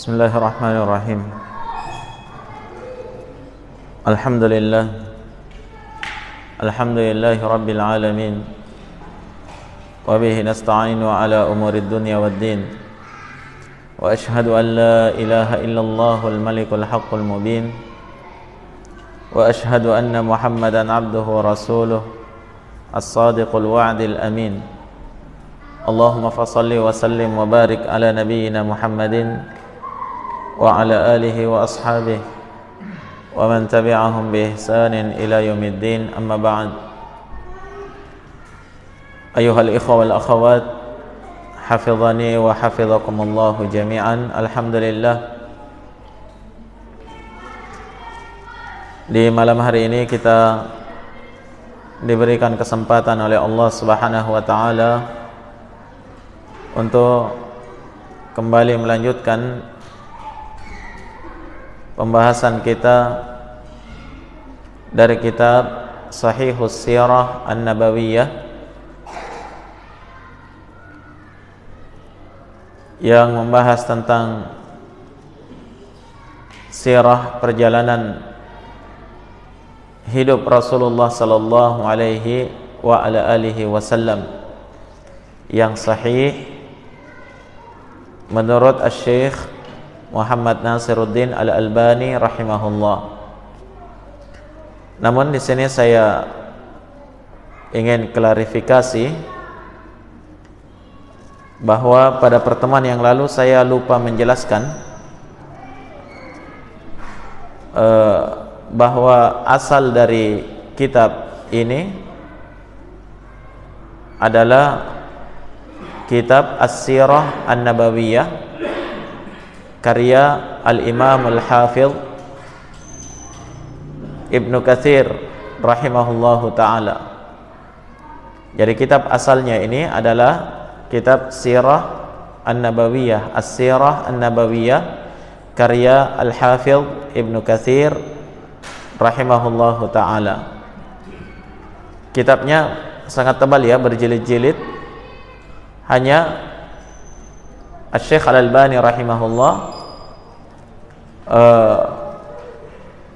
Bismillahirrahmanirrahim. Alhamdulillah. Alhamdulillahi rabbil alamin. Wa bihi nasta'inu ala umurid dunya waddin. Wa ashhadu an la ilaha illallahul malikul haqqul mubin. Wa ashhadu anna Muhammadan abduhu wa rasuluh as-sadiqul wa'dil amin. Allahumma fasalli wa sallim wa barik ala nabiyyina Muhammadin wa ala alihi wa ashabihi wa man tabi'ahum bi ihsanin ila yaumiddin, amma ba'd. Ayuhal ikhwa wal akhawat, hafizani wa hafizakumullahu jami'an. Alhamdulillah, di malam hari ini kita diberikan kesempatan oleh Allah Subhanahu wa taala untuk kembali melanjutkan pembahasan kita dari kitab Sahihus Sirah An-Nabawiyah yang membahas tentang sirah perjalanan hidup Rasulullah sallallahu alaihi wa ala alihi wasallam yang sahih menurut Asy-Syaikh Muhammad Nasiruddin Al-Albani rahimahullah. Namun di sini saya ingin klarifikasi bahwa pada pertemuan yang lalu saya lupa menjelaskan bahwa asal dari kitab ini adalah kitab As-Sirah An-Nabawiyah karya Al-Imam Al-Hafidh Ibnu Katsir rahimahullahu ta'ala. Jadi kitab asalnya ini adalah kitab Sirah An-Nabawiyah, As-Sirah An-Nabawiyah karya Al-Hafidh Ibnu Katsir rahimahullahu ta'ala. Kitabnya sangat tebal ya, berjilid-jilid. Hanya Asy-Syaikh Al-Albani rahimahullah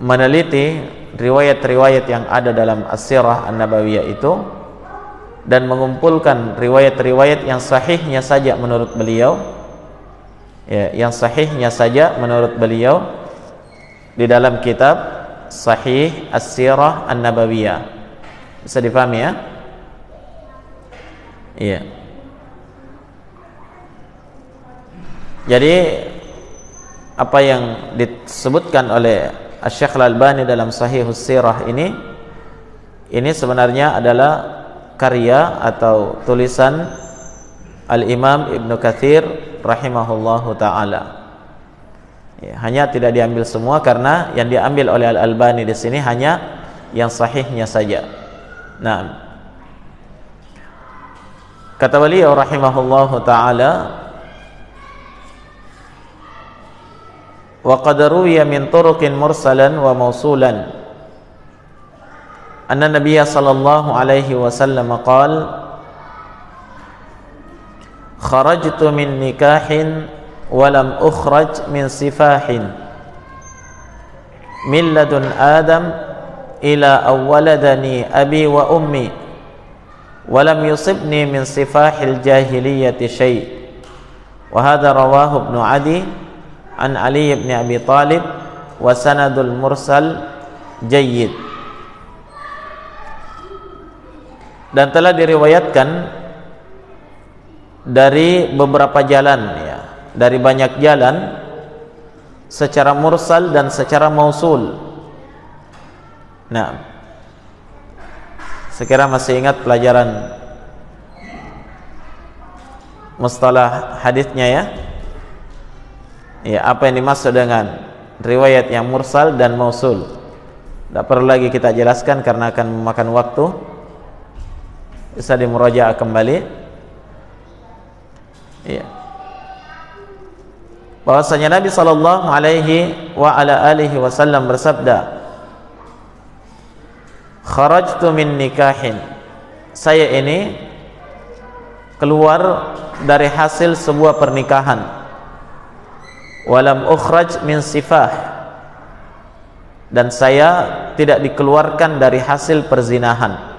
meneliti riwayat-riwayat yang ada dalam As-Sirah An-Nabawiyah itu dan mengumpulkan riwayat-riwayat yang sahihnya saja menurut beliau, ya, yang sahihnya saja menurut beliau di dalam kitab Sahih As-Sirah An-Nabawiyah. Bisa dipahami ya? Iya. Jadi apa yang disebutkan oleh Asy-Syaikh Al-Albani dalam Sahihus Sirah ini sebenarnya adalah karya atau tulisan Al-Imam Ibnu Katsir rahimahullahu taala. Ya, hanya tidak diambil semua karena yang diambil oleh Al-Albani di sini hanya yang sahihnya saja. Nah, kata beliau rahimahullahu taala, wa qad ruwiya min turuqin mursalan wa mausulan anna nabiyya sallallahu alaihi wasallam qala kharajtu min nikahin wa lam ukhraj min sifahin min ladun adam ila awwaladani abi wa ummi wa lam yusibni min sifahil jahiliyyati syai'. Wa hadha rawahu Ibnu Adi an Ali bin Abi Thalib wa sanadul mursal jayyid. Dan telah diriwayatkan dari beberapa jalan ya, dari banyak jalan secara mursal dan secara mausul. Nah, sekira masih ingat pelajaran mustalah hadisnya ya? Ya, apa yang dimaksud dengan riwayat yang mursal dan mausul? Tidak perlu lagi kita jelaskan karena akan memakan waktu. Bisa dimurajaah kembali. Ya. Bahwasanya Nabi sallallahu alaihi wa ala alihi wasallam bersabda, "Kharajtu min nikahin." Saya ini keluar dari hasil sebuah pernikahan. walam ukhraj min sifah, dan saya tidak dikeluarkan dari hasil perzinahan.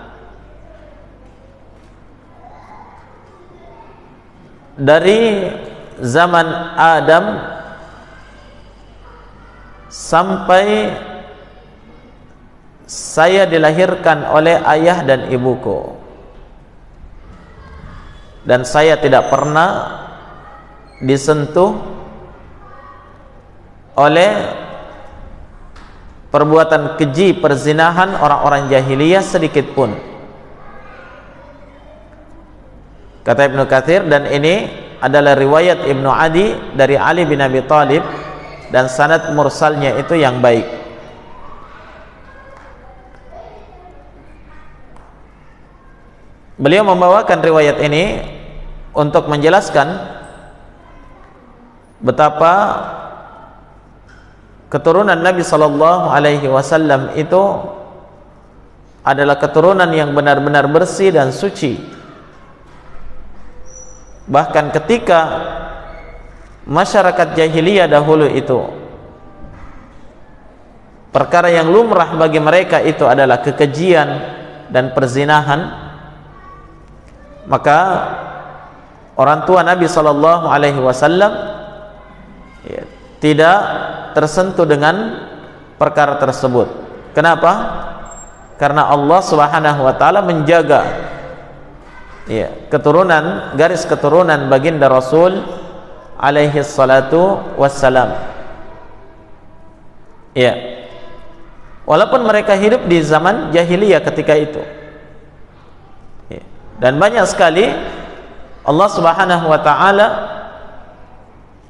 Dari zaman Adam sampai saya dilahirkan oleh ayah dan ibuku, dan saya tidak pernah disentuh oleh perbuatan keji perzinahan orang-orang jahiliyah sedikit pun. Kata Ibnu Katsir, dan ini adalah riwayat Ibnu Adi dari Ali bin Abi Thalib, dan sanad mursalnya itu yang baik. Beliau membawakan riwayat ini untuk menjelaskan betapa keturunan Nabi sallallahu alaihi wasallam itu adalah keturunan yang benar-benar bersih dan suci. Bahkan ketika masyarakat jahiliyah dahulu itu, perkara yang lumrah bagi mereka itu adalah kekejian dan perzinahan, maka orang tua Nabi sallallahu alaihi wasallam tidak tersentuh dengan perkara tersebut. Kenapa? Karena Allah Subhanahu wa taala menjaga keturunan, garis keturunan baginda Rasul alaihi salatu wassalam. Walaupun mereka hidup di zaman jahiliyah ketika itu. Dan banyak sekali Allah Subhanahu wa taala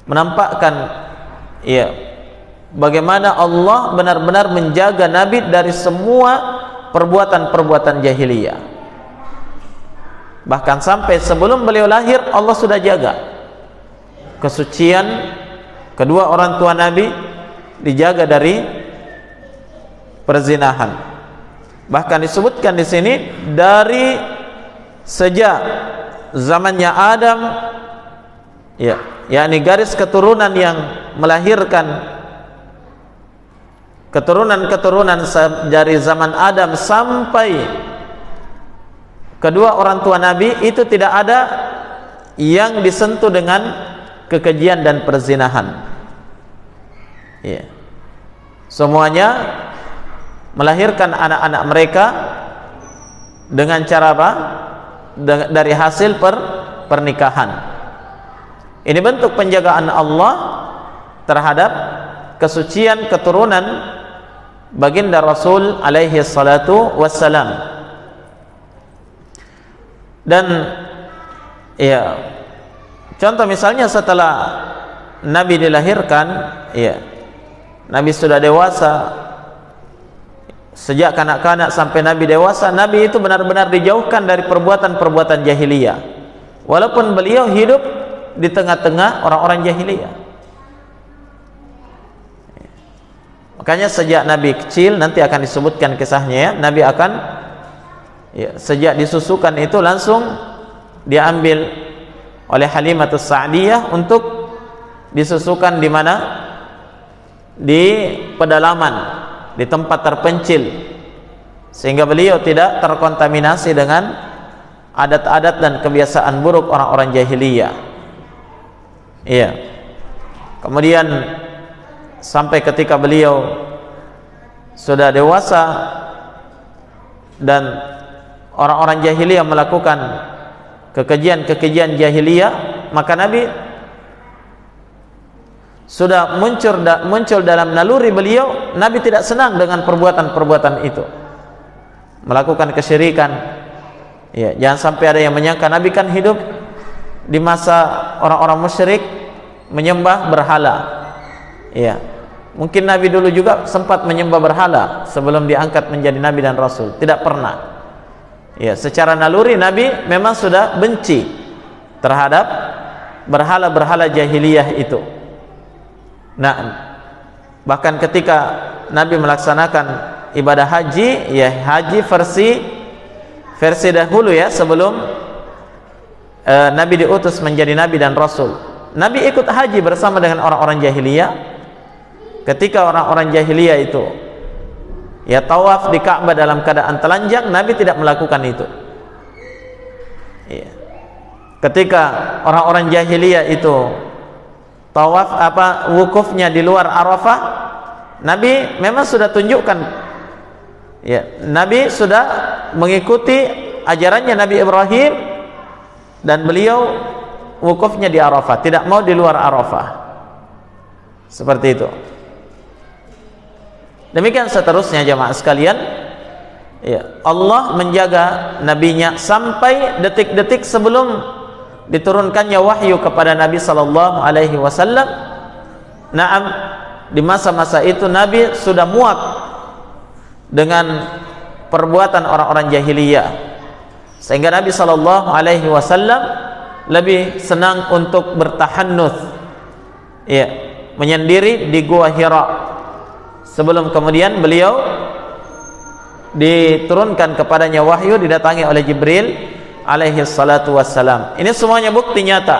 menampakkan bagaimana Allah benar-benar menjaga Nabi dari semua perbuatan-perbuatan jahiliyah. Bahkan sampai sebelum beliau lahir, Allah sudah jaga kesucian kedua orang tua Nabi, dijaga dari perzinahan. Bahkan disebutkan di sini dari sejak zamannya Adam, yakni garis keturunan yang melahirkan keturunan-keturunan dari zaman Adam sampai kedua orang tua Nabi, itu tidak ada yang disentuh dengan kekejian dan perzinahan. Semuanya melahirkan anak-anak mereka dengan cara apa? Dari hasil pernikahan. Ini bentuk penjagaan Allah terhadap kesucian keturunan baginda Rasul alaihi salatu wassalam. Dan contoh misalnya setelah Nabi dilahirkan, Nabi sudah dewasa. Sejak kanak-kanak sampai Nabi dewasa, Nabi itu benar-benar dijauhkan dari perbuatan-perbuatan jahiliyah, walaupun beliau hidup di tengah-tengah orang-orang jahiliyah. Makanya sejak Nabi kecil, nanti akan disebutkan kisahnya, Nabi akan sejak disusukan itu langsung diambil oleh Halimatus Sa'diyah untuk disusukan di mana? Di pedalaman, di tempat terpencil, sehingga beliau tidak terkontaminasi dengan adat-adat dan kebiasaan buruk orang-orang jahiliyah. Kemudian sampai ketika beliau sudah dewasa dan orang-orang jahiliyah melakukan kekejian-kekejian jahiliyah, maka Nabi sudah muncul dalam naluri beliau, Nabi tidak senang dengan perbuatan-perbuatan itu, melakukan kesyirikan. Jangan sampai ada yang menyangka Nabi kan hidup di masa orang-orang musyrik menyembah berhala. Mungkin Nabi dulu juga sempat menyembah berhala sebelum diangkat menjadi Nabi dan Rasul. Tidak pernah. Secara naluri Nabi memang sudah benci terhadap berhala-berhala jahiliyah itu. Nah, bahkan ketika Nabi melaksanakan ibadah haji, haji versi dahulu sebelum Nabi diutus menjadi Nabi dan Rasul. Nabi ikut haji bersama dengan orang-orang jahiliyah. Ketika orang-orang jahiliyah itu ya tawaf di Ka'bah dalam keadaan telanjang, Nabi tidak melakukan itu. Ya. Ketika orang-orang jahiliyah itu tawaf wukufnya di luar Arafah, Nabi memang sudah tunjukkan, ya, Nabi sudah mengikuti ajarannya Nabi Ibrahim dan beliau wukufnya di Arafah, tidak mau di luar Arafah. Seperti itu. Demikian seterusnya jamaah sekalian. Ya, Allah menjaga nabinya sampai detik-detik sebelum diturunkannya wahyu kepada Nabi sallallahu alaihi wasallam. Naam, di masa-masa itu Nabi sudah muak dengan perbuatan orang-orang jahiliyah, sehingga Nabi sallallahu alaihi wasallam lebih senang untuk bertahannuts, ya, menyendiri di Gua Hira, sebelum kemudian beliau diturunkan kepadanya wahyu, didatangi oleh Jibril alaihi salatu wassalam. Ini semuanya bukti nyata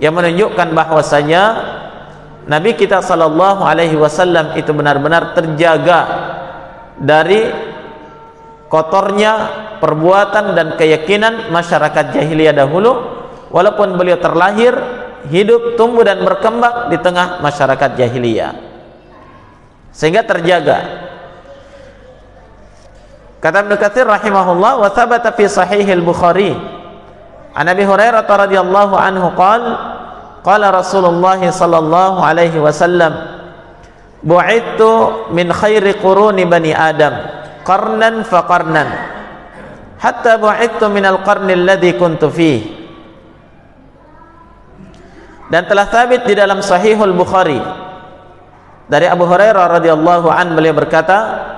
yang menunjukkan bahwasanya Nabi kita sallallahu alaihi wasallam itu benar-benar terjaga dari kotornya perbuatan dan keyakinan masyarakat jahiliyah dahulu, walaupun beliau terlahir, hidup, tumbuh dan berkembang di tengah masyarakat jahiliyah, sehingga terjaga. Kata Ibnu Katsir rahimahullah, wa thabata fi sahih al-Bukhari an Abi Hurairah radhiyallahu anhu qala Rasulullah sallallahu alaihi wasallam, bu'ittu min khairi quruni bani Adam qarnan fa qarnan hatta bu'ittu min al-qarni alladhi kuntu fihi. Dan telah sabit di dalam Sahihul Bukhari dari Abu Hurairah radhiyallahu an, beliau berkata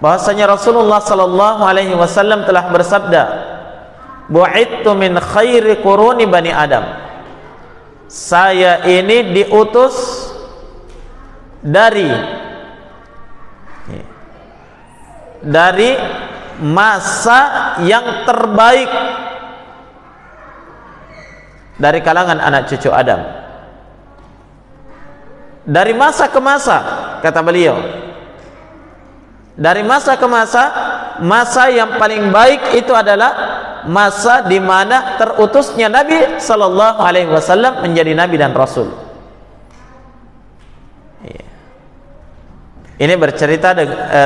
bahwasanya Rasulullah sallallahu alaihi wasallam telah bersabda, bu'ittu min khairi quruni bani Adam, saya ini diutus dari masa yang terbaik dari kalangan anak cucu Adam. Dari masa ke masa, kata beliau, dari masa ke masa, masa yang paling baik itu adalah masa di mana terutusnya Nabi sallallahu alaihi wasallam menjadi nabi dan rasul. Ini bercerita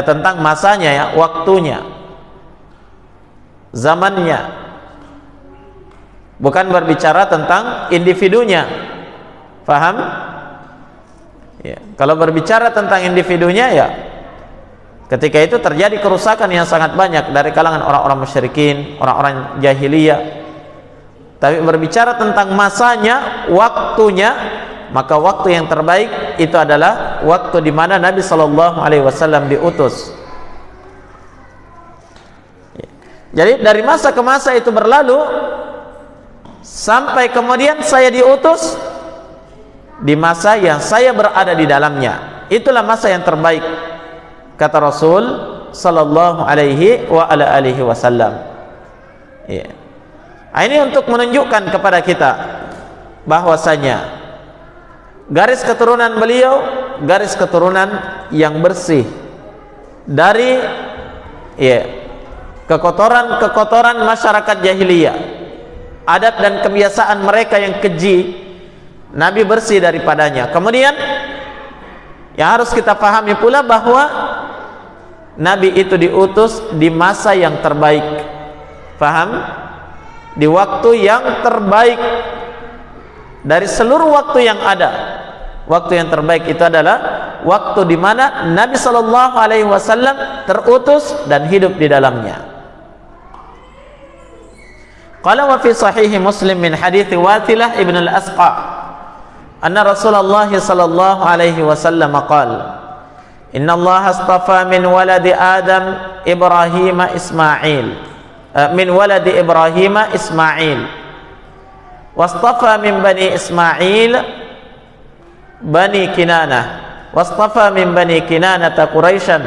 tentang masanya, ya, waktunya, zamannya, bukan berbicara tentang individunya. Paham? Ya. Kalau berbicara tentang individunya, ya, ketika itu terjadi kerusakan yang sangat banyak dari kalangan orang-orang musyrikin, orang-orang jahiliyah. Tapi berbicara tentang masanya, waktunya, maka waktu yang terbaik itu adalah waktu di mana Nabi sallallahu alaihi wasallam diutus. Jadi dari masa ke masa itu berlalu sampai kemudian saya diutus di masa yang saya berada di dalamnya. Itulah masa yang terbaik, kata Rasul sallallahu alaihi wa ala alihi wasallam. Ya. Ini untuk menunjukkan kepada kita bahwasanya garis keturunan beliau garis keturunan yang bersih dari, ya, kekotoran-kekotoran masyarakat jahiliyah, adat dan kebiasaan mereka yang keji. Nabi bersih daripadanya. Kemudian yang harus kita pahami pula bahwa Nabi itu diutus di masa yang terbaik. Paham? Di waktu yang terbaik dari seluruh waktu yang ada. Waktu yang terbaik itu adalah waktu di mana Nabi sallallahu alaihi wasallam terutus dan hidup di dalamnya. Qala wa fi sahih Muslim min hadits Wathilah ibn al-Asqa anna Rasulullah sallallahu alaihi wasallam qala, inna Allah astafa min waladi Adam Ibrahim Ismail, min waladi Ibrahim Ismail, wastafa min bani Ismail bani Kinanah, wastafa min bani Kinanah Quraisyan,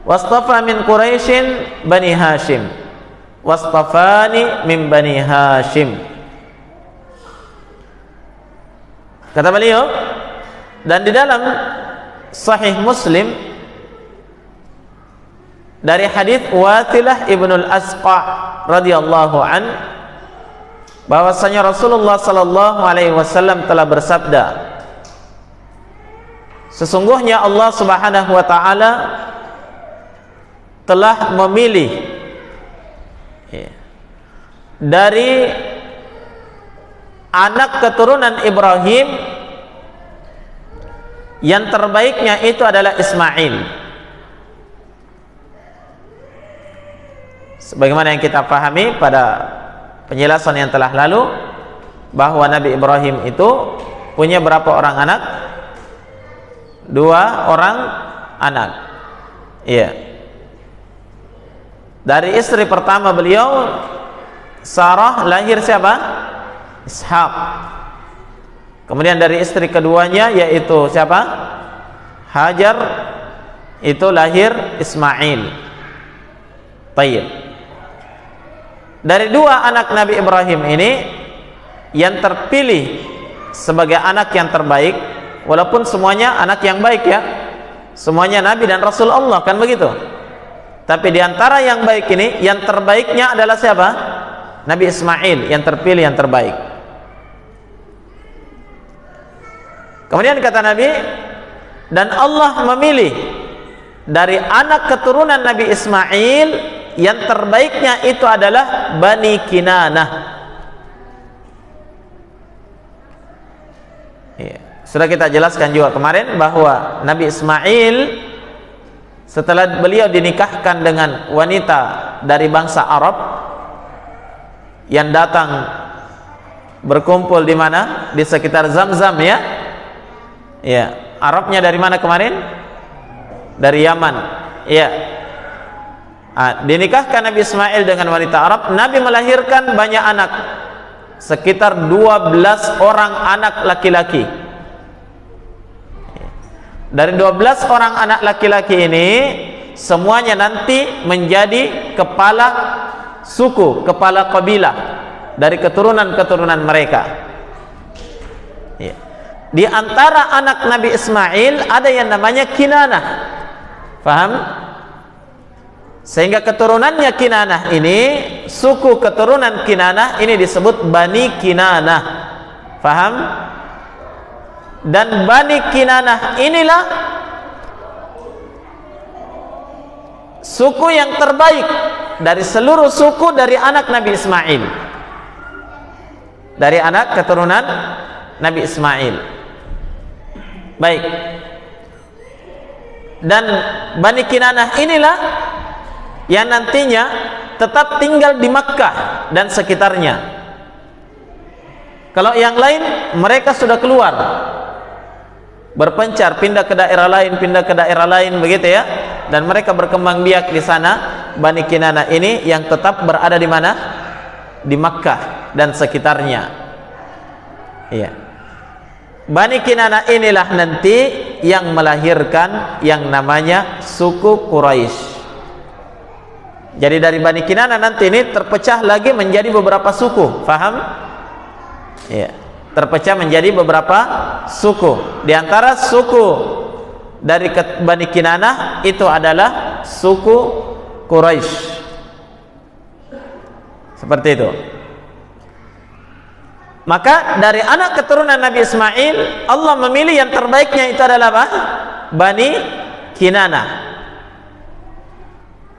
wastafa min Quraisyin bani Hashim, wastafani min bani Hashim. Kata beliau, dan di dalam Sahih Muslim dari hadits Wathilah ibnul Asqa radhiyallahu an, bahwasanya Rasulullah sallallahu alaihi wasallam telah bersabda, sesungguhnya Allah Subhanahu wa taala telah memilih dari anak keturunan Ibrahim, yang terbaiknya itu adalah Ismail. Sebagaimana yang kita pahami pada penjelasan yang telah lalu, bahwa Nabi Ibrahim itu punya berapa orang anak? 2 orang anak. Iya. Dari istri pertama beliau, Sarah, lahir siapa? Ishak. Kemudian dari istri keduanya, yaitu siapa? Hajar, itu lahir Ismail. Tayyib. Dari 2 anak Nabi Ibrahim ini, yang terpilih sebagai anak yang terbaik, walaupun semuanya anak yang baik ya, semuanya Nabi dan Rasul Allah, kan begitu. Tapi diantara yang baik ini, yang terbaiknya adalah siapa? Nabi Ismail, yang terpilih, yang terbaik. Kemudian kata Nabi, dan Allah memilih dari anak keturunan Nabi Ismail, yang terbaiknya itu adalah Bani Kinanah. Ya. Sudah kita jelaskan juga kemarin bahwa Nabi Ismail, setelah beliau dinikahkan dengan wanita dari bangsa Arab yang datang berkumpul di mana? Di sekitar Zamzam ya. Ya, Arabnya dari mana kemarin? Dari Yaman. Ya. Dinikahkan Nabi Ismail dengan wanita Arab, Nabi melahirkan banyak anak. Sekitar 12 orang anak laki-laki. Dari 12 orang anak laki-laki ini, semuanya nanti menjadi kepala suku, kepala kabilah dari keturunan-keturunan mereka. Ya. Di antara anak Nabi Ismail ada yang namanya Kinanah. Paham? Sehingga keturunannya Kinanah ini, suku keturunan Kinanah ini disebut Bani Kinanah. Paham? Dan Bani Kinanah inilah suku yang terbaik dari seluruh suku dari anak Nabi Ismail, dari anak keturunan Nabi Ismail. Baik. Dan Bani Kinanah inilah yang nantinya tetap tinggal di Makkah dan sekitarnya. Kalau yang lain mereka sudah keluar, berpencar, pindah ke daerah lain begitu ya, dan mereka berkembang biak di sana. Bani Kinanah ini yang tetap berada di mana? Di Makkah dan sekitarnya. Iya. Bani Kinanah inilah nanti yang melahirkan yang namanya suku Quraisy. Jadi dari Bani Kinanah nanti ini terpecah lagi menjadi beberapa suku. Faham? Iya. Terpecah menjadi beberapa suku. Di antara suku dari Bani Kinanah itu adalah suku Quraisy. Seperti itu. Maka dari anak keturunan Nabi Ismail, Allah memilih yang terbaiknya itu adalah apa? Bani Kinanah.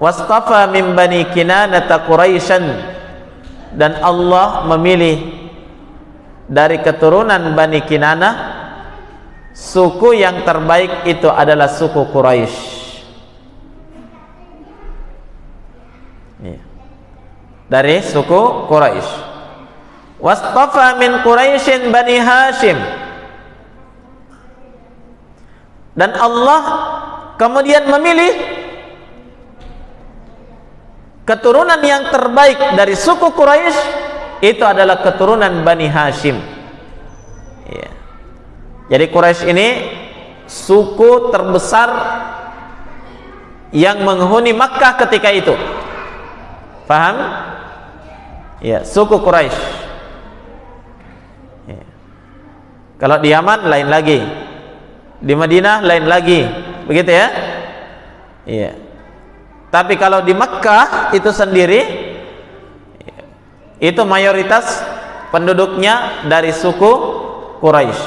Wastafa min Bani Kinanata Quraisyan. Dan Allah memilih dari keturunan Bani Kinanah, suku yang terbaik itu adalah suku Quraisy. Dari suku Quraisy. Wastafa min Quraisyin Bani Hashim. Dan Allah kemudian memilih keturunan yang terbaik dari suku Quraisy, itu adalah keturunan Bani Hashim. Ya. Jadi Quraisy ini suku terbesar yang menghuni Makkah ketika itu. Paham? Ya, suku Quraisy. Ya. Kalau di Yaman lain lagi, di Madinah lain lagi, begitu ya. Iya. Tapi kalau di Mekkah itu sendiri, itu mayoritas penduduknya dari suku Quraisy.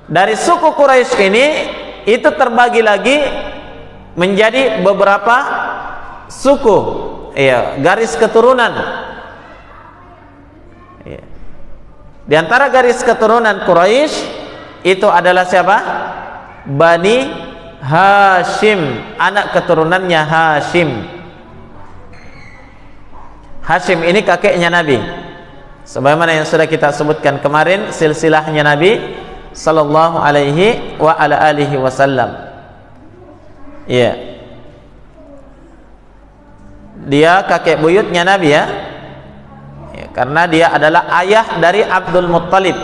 Dari suku Quraisy ini itu terbagi lagi menjadi beberapa suku, iya, garis keturunan. Iya. Di antara garis keturunan Quraisy itu adalah siapa? Bani Hashim, anak keturunannya Hashim. Hashim ini kakeknya Nabi. Sebagaimana yang sudah kita sebutkan kemarin, silsilahnya Nabi sallallahu alaihi wa ala alihi wasallam. Iya. Dia kakek buyutnya Nabi ya. Ya, karena dia adalah ayah dari Abdul Muttalib.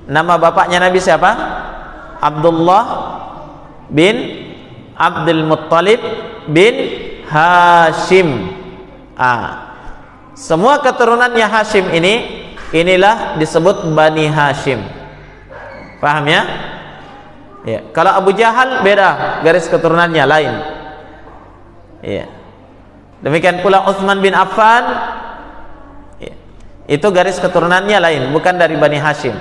Nama bapaknya Nabi siapa? Abdullah bin Abdul Muttalib bin Hashim. Semua keturunannya Hashim inilah disebut Bani Hashim. Paham ya? Ya. Kalau Abu Jahal beda, garis keturunannya lain. Ya. Demikian pula Utsman bin Affan, ya, itu garis keturunannya lain, bukan dari Bani Hashim.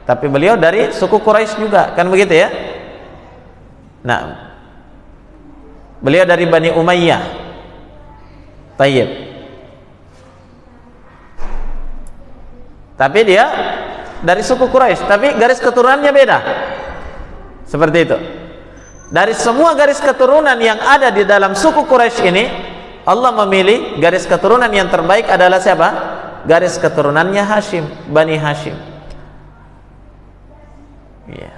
Tapi beliau dari suku Quraisy juga, kan begitu ya? Nah, beliau dari Bani Umayyah. Tayyib. Tapi dia dari suku Quraisy, tapi garis keturunannya beda. Seperti itu. Dari semua garis keturunan yang ada di dalam suku Quraisy ini, Allah memilih garis keturunan yang terbaik adalah siapa? Garis keturunannya Hashim, Bani Hashim. Ya.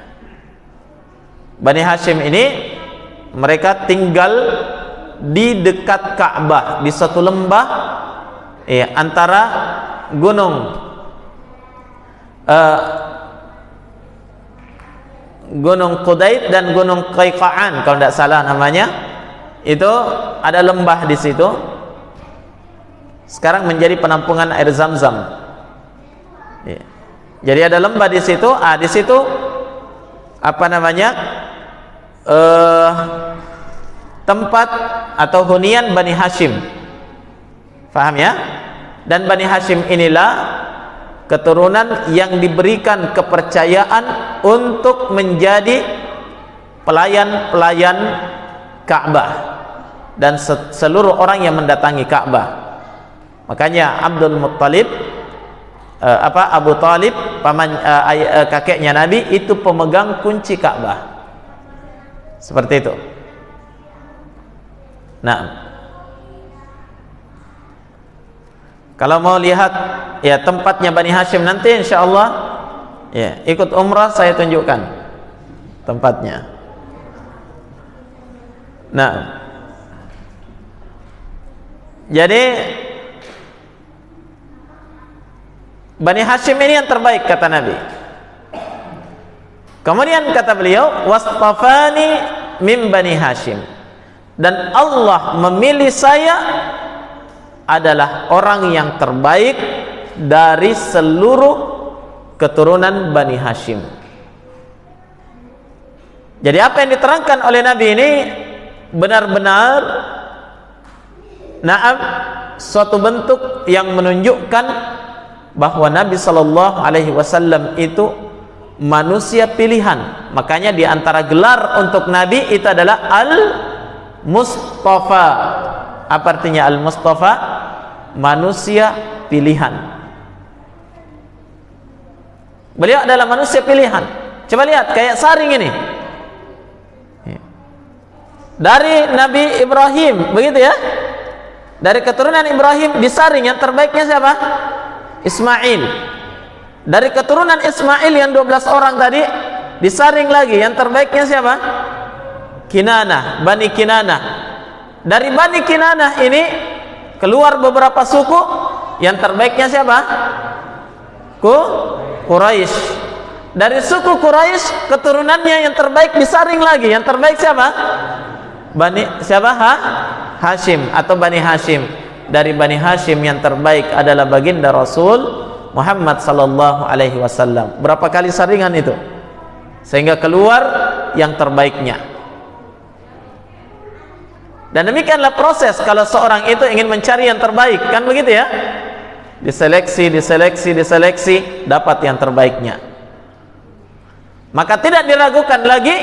Bani Hashim ini mereka tinggal di dekat Ka'bah, di satu lembah, ya, antara gunung Gunung Qudayd dan Gunung Qayqa'an kalau tidak salah namanya. Itu ada lembah di situ. Sekarang menjadi penampungan air Zam-Zam. Ya. Jadi ada lembah di situ. Di situ apa namanya? Tempat atau hunian Bani Hashim. Faham ya? Dan Bani Hashim inilah keturunan yang diberikan kepercayaan untuk menjadi pelayan-pelayan Ka'bah dan seluruh orang yang mendatangi Ka'bah. Makanya Abdul Muttalib, Abu Talib, kakeknya Nabi, itu pemegang kunci Ka'bah. Seperti itu. Nah, kalau mau lihat ya tempatnya Bani Hashim nanti insyaallah ya ikut umrah saya tunjukkan tempatnya. Nah, jadi Bani Hashim ini yang terbaik kata Nabi. Kemudian kata beliau, wastafani min Bani Hashim, dan Allah memilih saya adalah orang yang terbaik dari seluruh keturunan Bani Hashim. Jadi apa yang diterangkan oleh Nabi ini benar-benar suatu bentuk yang menunjukkan bahwa Nabi Shallallahu Alaihi Wasallam itu manusia pilihan. Makanya di antara gelar untuk Nabi itu adalah Al-Mustafa. Apa artinya Al-Mustafa? Manusia pilihan. Beliau adalah manusia pilihan. Coba lihat kayak saring ini. Dari Nabi Ibrahim, begitu ya? Dari keturunan Ibrahim disaring, yang terbaiknya siapa? Ismail. Dari keturunan Ismail yang 12 orang tadi disaring lagi, yang terbaiknya siapa? Kinanah, Bani Kinanah. Dari Bani Kinanah ini keluar beberapa suku, yang terbaiknya siapa? Quraisy. Dari suku Quraisy keturunannya yang terbaik disaring lagi, yang terbaik siapa? Hashim atau Bani Hashim. Dari Bani Hashim yang terbaik adalah baginda Rasul Muhammad sallallahu alaihi wasallam. Berapa kali saringan itu sehingga keluar yang terbaiknya. Dan demikianlah proses kalau seorang itu ingin mencari yang terbaik, kan begitu ya? Diseleksi, dapat yang terbaiknya. Maka tidak diragukan lagi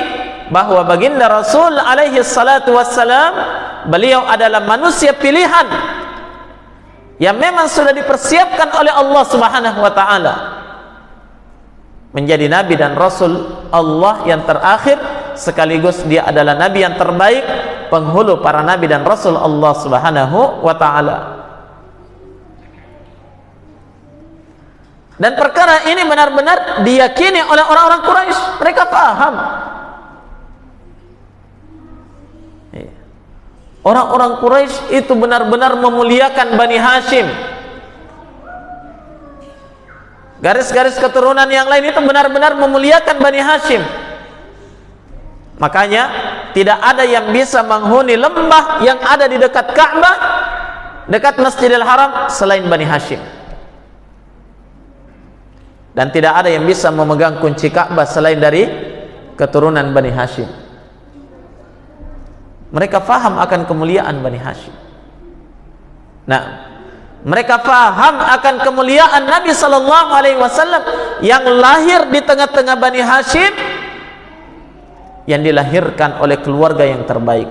bahwa baginda Rasul alaihi salatu wassalam, beliau adalah manusia pilihan yang memang sudah dipersiapkan oleh Allah Subhanahu wa taala menjadi nabi dan rasul Allah yang terakhir, sekaligus dia adalah nabi yang terbaik, penghulu para nabi dan rasul Allah Subhanahu wa taala. Dan perkara ini benar-benar diyakini oleh orang-orang Quraisy. Mereka paham. Orang-orang Quraisy itu benar-benar memuliakan Bani Hashim. Garis-garis keturunan yang lain itu benar-benar memuliakan Bani Hashim. Makanya tidak ada yang bisa menghuni lembah yang ada di dekat Ka'bah, dekat Masjidil Haram, selain Bani Hashim. Dan tidak ada yang bisa memegang kunci Ka'bah selain dari keturunan Bani Hashim. Mereka faham akan kemuliaan Bani Hashim. Nah, mereka faham akan kemuliaan Nabi sallallahu alaihi wasallam yang lahir di tengah-tengah Bani Hashim, yang dilahirkan oleh keluarga yang terbaik.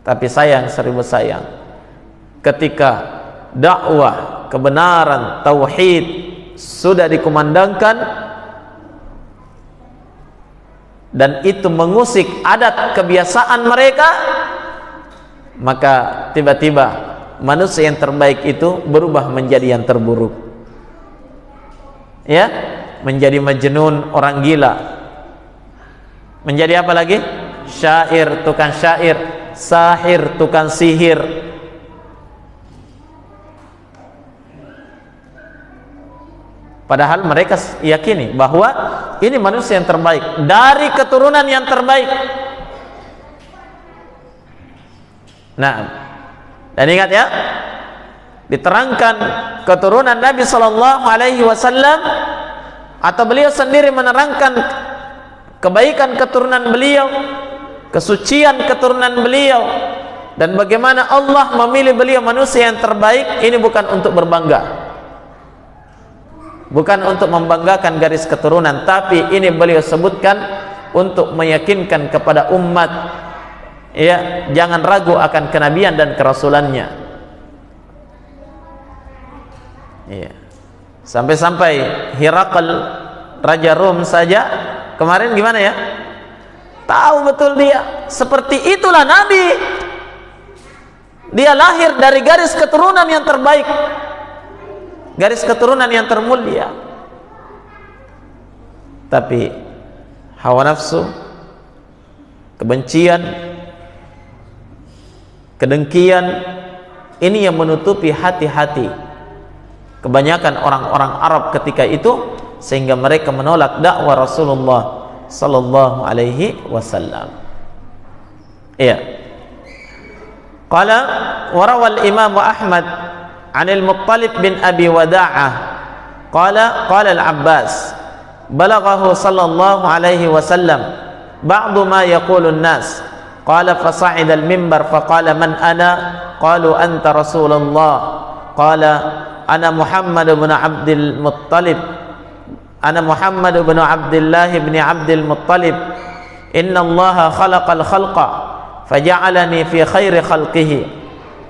Tapi sayang, seribu sayang, ketika dakwah kebenaran tauhid sudah dikumandangkan dan itu mengusik adat kebiasaan mereka, maka tiba-tiba manusia yang terbaik itu berubah menjadi yang terburuk, ya, menjadi majnun, orang gila, menjadi apa lagi? Syair, tukang syair, sahir, tukang sihir. Padahal mereka yakini bahwa ini manusia yang terbaik, dari keturunan yang terbaik. Nah, dan ingat ya, diterangkan keturunan Nabi sallallahu alaihi wasallam, atau beliau sendiri menerangkan kebaikan keturunan beliau, kesucian keturunan beliau, dan bagaimana Allah memilih beliau manusia yang terbaik. Ini bukan untuk berbangga, bukan untuk membanggakan garis keturunan, tapi ini beliau sebutkan untuk meyakinkan kepada umat, ya, jangan ragu akan kenabian dan kerasulannya. Ya. Sampai-sampai Hirakal, Raja Rom saja kemarin gimana ya? Tahu betul dia seperti itulah Nabi. Dia lahir dari garis keturunan yang terbaik, garis keturunan yang termulia. Tapi hawa nafsu, kebencian, kedengkian, ini yang menutupi hati-hati kebanyakan orang-orang Arab ketika itu, sehingga mereka menolak dakwah Rasulullah sallallahu alaihi wasallam. Iya. Qala wa rawal Imam Ahmad عن المطلب بن أبي وداعة قال العباس بلغه صلى الله عليه وسلم بعض ما يقول الناس قال فصعد المنبر فقال من أنا قالوا أنت رسول الله قال أنا محمد بن عبد المطلب أنا محمد بن عبد الله بن عبد المطلب إن الله خلق الخلق فجعلني في خير خلقه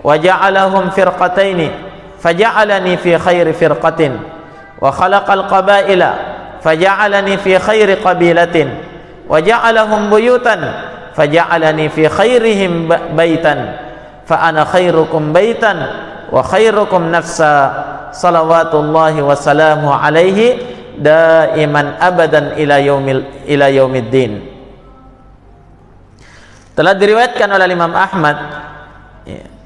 وجعلهم فرقتين فجعلني في خير فرقة وخلق القبائل فجعلني في خير قبيلة وجعلهم بيوتا فجعلني في خيرهم بيتا فأنا خيركم بيتا وخيركم نفسا صلوات الله وسلامه عليه دائما أبدا إلى يوم الدين. Telah diriwayatkan oleh Imam Ahmad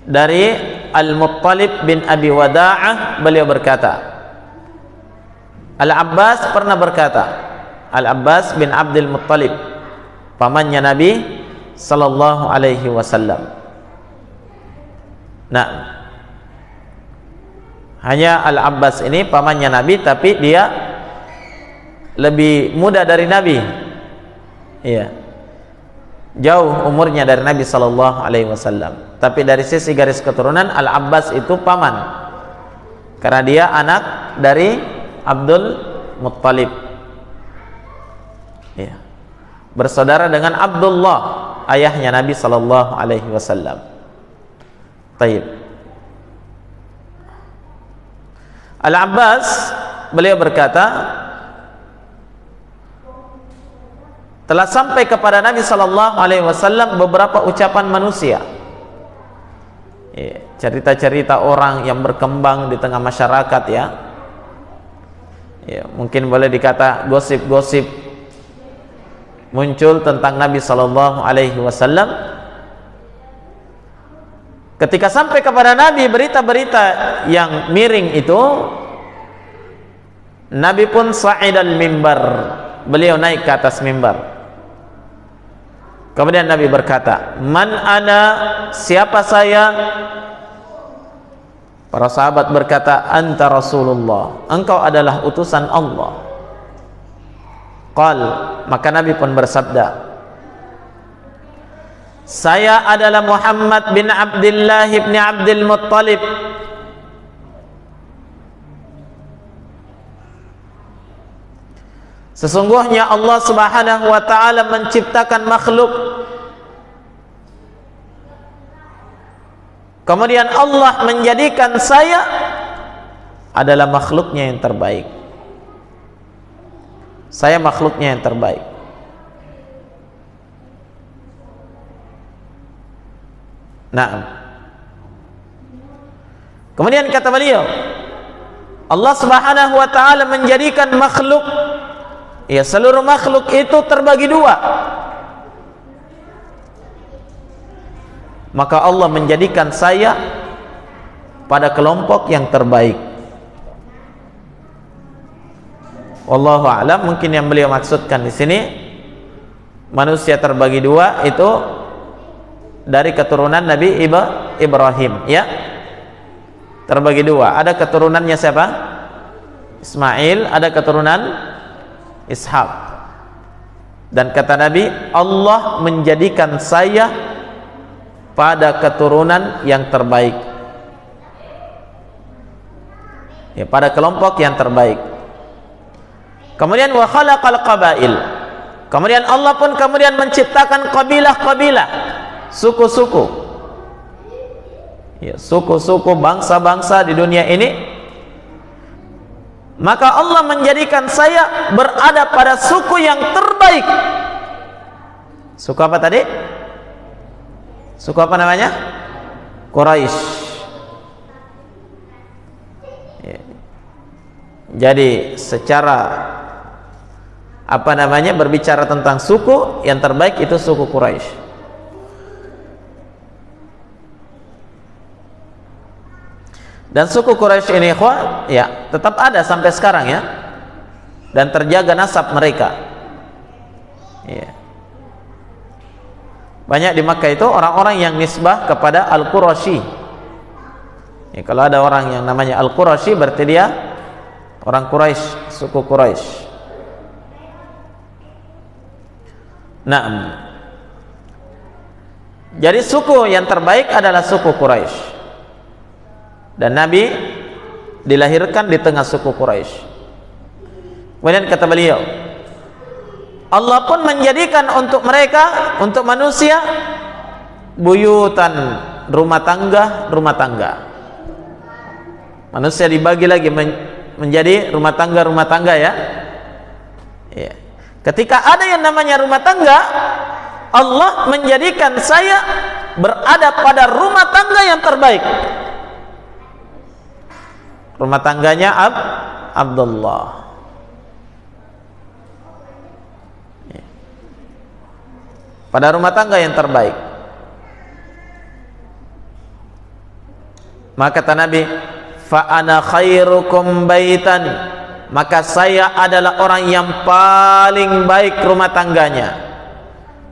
dari Al-Muttalib bin Abi Wada'ah, beliau berkata, Al-Abbas pernah berkata, Al-Abbas bin Abdul Muttalib, pamannya Nabi sallallahu alaihi wasallam. Nah, Hanya Al-Abbas ini pamannya Nabi, tapi dia lebih muda dari Nabi. Iya. Jauh umurnya dari Nabi sallallahu alaihi wasallam. Tapi dari sisi garis keturunan Al-Abbas itu paman. Karena dia anak dari Abdul Muttalib. Iya. Bersaudara dengan Abdullah, ayahnya Nabi sallallahu alaihi wasallam. Taib. Al-Abbas beliau berkata, telah sampai kepada Nabi sallallahu alaihi wasallam beberapa ucapan manusia. Cerita-cerita orang yang berkembang di tengah masyarakat ya. Mungkin boleh dikata gosip-gosip muncul tentang Nabi sallallahu alaihi wasallam. Ketika sampai kepada Nabi berita-berita yang miring itu, Nabi pun sa'idal mimbar, beliau naik ke atas mimbar. Kemudian Nabi berkata, "Man ana, siapa saya?" Para sahabat berkata, "Anta Rasulullah, engkau adalah utusan Allah." Qal, maka Nabi pun bersabda, "Saya adalah Muhammad bin Abdullah bin Abdul Muttalib." Sesungguhnya Allah Subhanahu wa taala menciptakan makhluk, kemudian Allah menjadikan saya adalah makhluknya yang terbaik. Saya makhluknya yang terbaik. Nah, kemudian kata beliau, Allah Subhanahu wa taala menjadikan makhluk, ya seluruh makhluk itu terbagi dua. Maka Allah menjadikan saya pada kelompok yang terbaik. Wallahu a'lam, mungkin yang beliau maksudkan di sini manusia terbagi dua itu dari keturunan Nabi Ibrahim, ya, terbagi dua. Ada keturunannya siapa? Ismail, ada keturunan Ishak. Dan kata Nabi, Allah menjadikan saya pada keturunan yang terbaik, ya, pada kelompok yang terbaik. Kemudian wa khalaqal qabail, kemudian Allah pun kemudian menciptakan kabilah-kabilah, suku-suku, ya, suku-suku, bangsa-bangsa di dunia ini. Maka Allah menjadikan saya berada pada suku yang terbaik. Suku apa tadi? Suku apa namanya? Quraisy. Ya. Jadi secara apa namanya, berbicara tentang suku yang terbaik itu suku Quraisy. Dan suku Quraisy ini, ya, tetap ada sampai sekarang, ya, dan terjaga nasab mereka. Ya. Banyak di Makkah itu orang-orang yang nisbah kepada Al-Quraisy. Ya, kalau ada orang yang namanya Al-Quraisy berarti dia orang Quraisy, suku Quraisy. Nah, jadi suku yang terbaik adalah suku Quraisy. Dan Nabi dilahirkan di tengah suku Quraisy. Kemudian kata beliau, Allah pun menjadikan untuk mereka, untuk manusia, buyutan, rumah tangga. Manusia dibagi lagi menjadi rumah tangga, ya. Ya. Ketika ada yang namanya rumah tangga, Allah menjadikan saya berada pada rumah tangga yang terbaik. Rumah tangganya Abdullah. Pada rumah tangga yang terbaik. Maka kata Nabi, fa ana khairukum baitan, maka saya adalah orang yang paling baik rumah tangganya.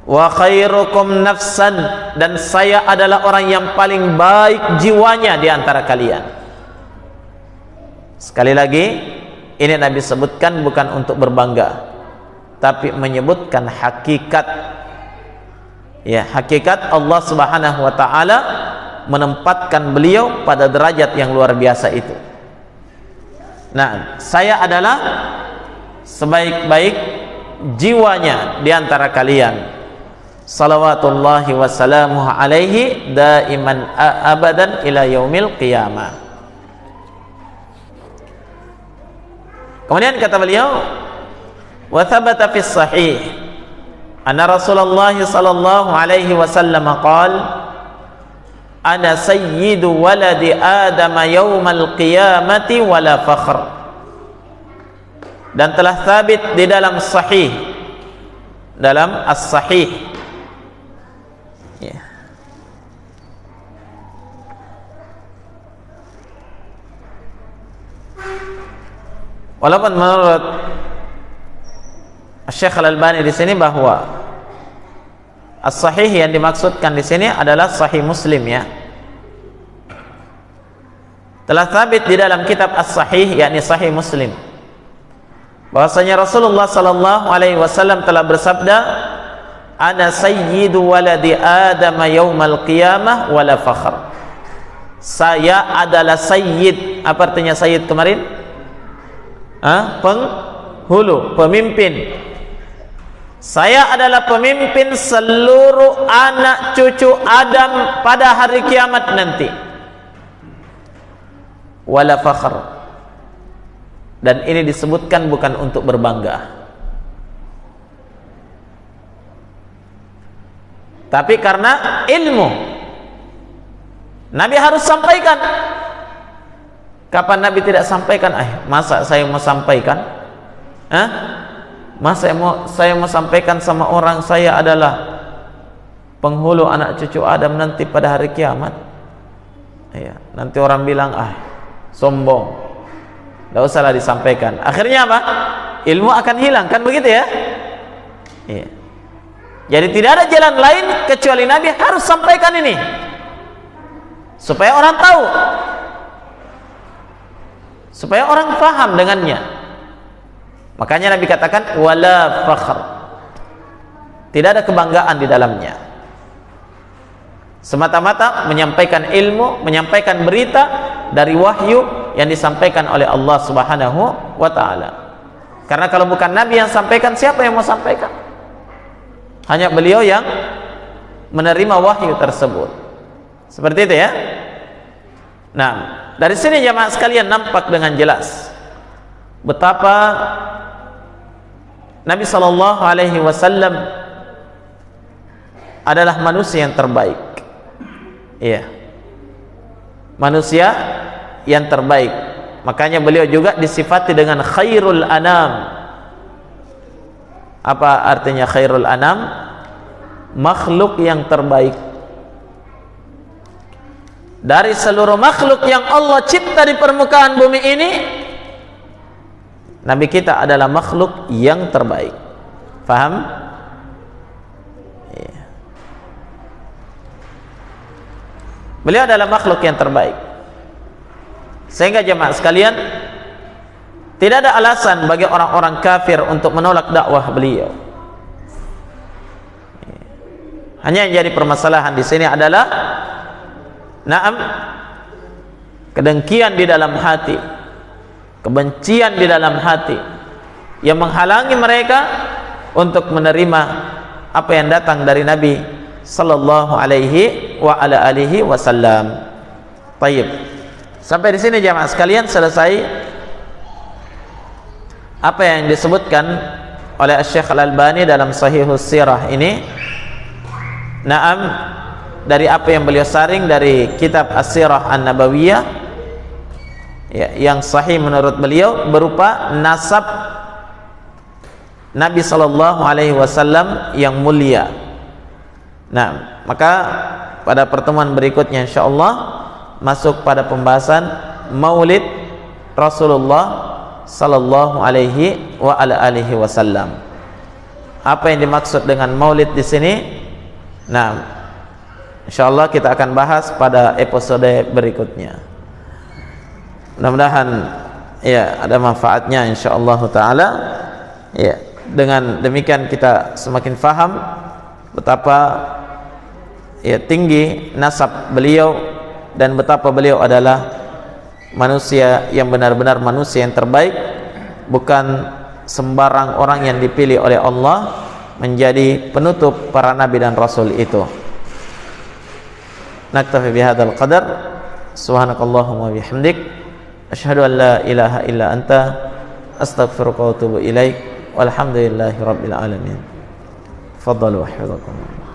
Wa khairukum nafsan, dan saya adalah orang yang paling baik jiwanya di antara kalian. Sekali lagi, ini Nabi sebutkan bukan untuk berbangga, tapi menyebutkan hakikat. Ya, hakikat Allah Subhanahu wa taala menempatkan beliau pada derajat yang luar biasa itu. Nah, saya adalah sebaik-baik jiwanya di antara kalian. Salawatullahi wassalamuhu alaihi daiman abadan ila yaumil qiyamah. Kemudian kata beliau, wa thabata fis sahih anna Rasulullah sallallahu alaihi wasallam qala ana sayyidu waladi Adam yaumal qiyamati wala fakhr. Dan telah sabit di dalam sahih, dalam as-sahih, ya. Walaupun menurut Syekh Al-Albani di sini bahwa as-sahih yang dimaksudkan di sini adalah sahih Muslim, ya. Telah sabit di dalam kitab as-sahih, yakni sahih Muslim, bahwasanya Rasulullah sallallahu alaihi wasallam telah bersabda, ana sayyidu waladi Adam yaumal qiyamah wala fakhr. Saya adalah sayyid. Apa artinya sayyid kemarin? Penghulu, pemimpin. Saya adalah pemimpin seluruh anak cucu Adam pada hari kiamat nanti. Wala fakhr. Dan ini disebutkan bukan untuk berbangga, tapi karena ilmu. Nabi harus sampaikan. Kapan Nabi tidak sampaikan? Masa saya mau sampaikan? Masa saya mau sampaikan sama orang saya adalah penghulu anak cucu Adam nanti pada hari kiamat? Ya, nanti orang bilang, sombong, tidak usahlah disampaikan. Akhirnya apa? Ilmu akan hilang, kan begitu ya? Iya. Jadi tidak ada jalan lain kecuali Nabi harus sampaikan ini supaya orang tahu, supaya orang paham dengannya. Makanya Nabi katakan wala fakhr. Tidak ada kebanggaan di dalamnya. Semata-mata menyampaikan ilmu, menyampaikan berita dari wahyu yang disampaikan oleh Allah Subhanahu wa taala. Karena kalau bukan Nabi yang sampaikan, siapa yang mau sampaikan? Hanya beliau yang menerima wahyu tersebut. Seperti itu ya. Nah, dari sini jamaah sekalian nampak dengan jelas betapa Nabi sallallahu alaihi wasallam adalah manusia yang terbaik. Iya. Manusia yang terbaik. Makanya beliau juga disifati dengan khairul anam. Apa artinya khairul anam? Makhluk yang terbaik. Dari seluruh makhluk yang Allah cipta di permukaan bumi ini, Nabi kita adalah makhluk yang terbaik. Faham? Iya. Beliau adalah makhluk yang terbaik. Sehingga jemaah sekalian, tidak ada alasan bagi orang-orang kafir untuk menolak dakwah beliau. Hanya yang jadi permasalahan di sini adalah kedengkian di dalam hati, kebencian di dalam hati yang menghalangi mereka untuk menerima apa yang datang dari Nabi sallallahu alaihi wa ala alihi wasallam. Baik. Sampai di sini jamaah sekalian selesai apa yang disebutkan oleh Syekh Al-Albani dalam Sahihus Sirah ini. Dari apa yang beliau saring dari kitab As-Sirah An-Nabawiyah, ya, yang sahih menurut beliau berupa nasab Nabi sallallahu alaihi wasallam yang mulia. Nah, maka pada pertemuan berikutnya insyaallah masuk pada pembahasan Maulid Rasulullah sallallahu alaihi wa ala alihi wasallam. Apa yang dimaksud dengan Maulid di sini? Nah, insyaallah kita akan bahas pada episode berikutnya. Mudah-mudahan ya ada manfaatnya insyaallah taala. Ya, dengan demikian kita semakin faham betapa ya tinggi nasab beliau dan betapa beliau adalah manusia yang benar-benar manusia yang terbaik, bukan sembarang orang yang dipilih oleh Allah menjadi penutup para nabi dan rasul itu. Naktafi bihadzal qadar. Subhanakallahumma bihamdik asyhadu an la ilaha illa anta astaghfiruka wa atubu ilaik. Walhamdulillahi rabbil alamin. Fadhalu wa hafizakumullah.